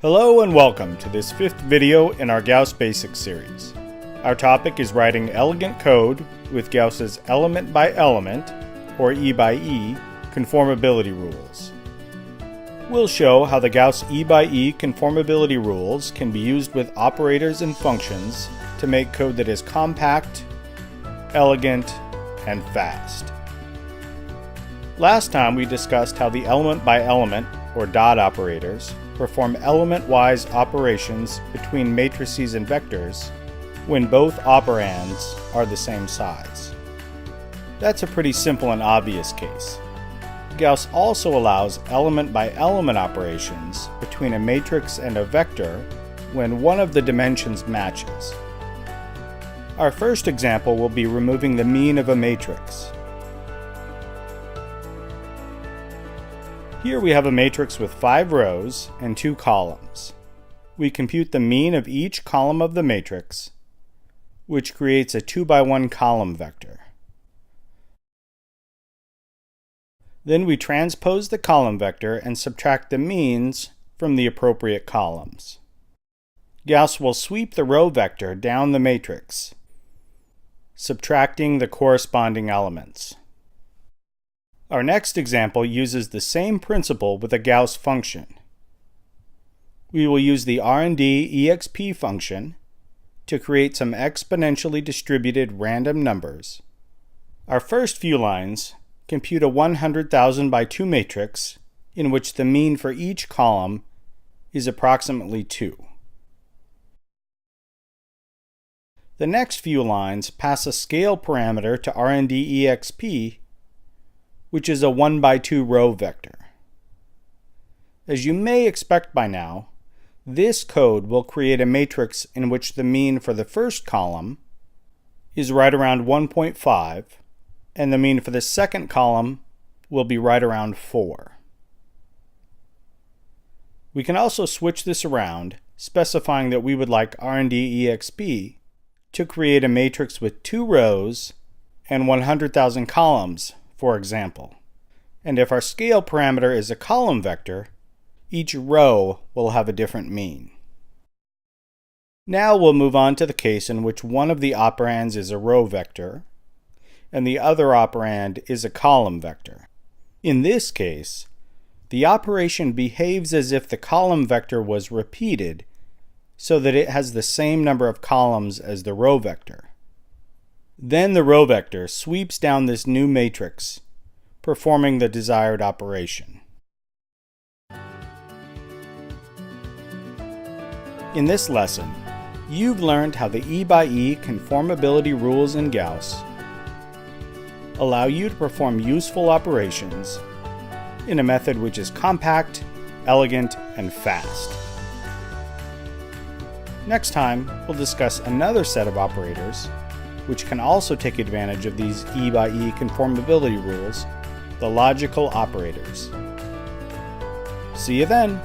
Hello and welcome to this fifth video in our GAUSS Basics series. Our topic is writing elegant code with Gauss's element by element, or E by E, conformability rules. We'll show how the Gauss E by E conformability rules can be used with operators and functions to make code that is compact, elegant, and fast. Last time we discussed how the element by element, or dot operators, perform element-wise operations between matrices and vectors when both operands are the same size. That's a pretty simple and obvious case. Gauss also allows element-by-element operations between a matrix and a vector when one of the dimensions matches. Our first example will be removing the mean of a matrix. Here we have a matrix with 5 rows and 2 columns. We compute the mean of each column of the matrix, which creates a 2x1 column vector. Then we transpose the column vector and subtract the means from the appropriate columns. Gauss will sweep the row vector down the matrix, subtracting the corresponding elements. Our next example uses the same principle with a Gauss function. We will use the R&D-exp function to create some exponentially distributed random numbers. Our first few lines compute a 100,000 by 2 matrix in which the mean for each column is approximately 2. The next few lines pass a scale parameter to R&D-exp, which is a 1 by 2 row vector. As you may expect by now, this code will create a matrix in which the mean for the first column is right around 1.5, and the mean for the second column will be right around 4. We can also switch this around, specifying that we would like R&D-exp to create a matrix with 2 rows and 100,000 columns, for example. And if our scale parameter is a column vector, each row will have a different mean. Now we'll move on to the case in which one of the operands is a row vector and the other operand is a column vector. In this case, the operation behaves as if the column vector was repeated so that it has the same number of columns as the row vector. Then the row vector sweeps down this new matrix, performing the desired operation. In this lesson, you've learned how the E by E conformability rules in Gauss allow you to perform useful operations in a method which is compact, elegant, and fast. Next time, we'll discuss another set of operators which can also take advantage of these E by E conformability rules, the logical operators. See you then!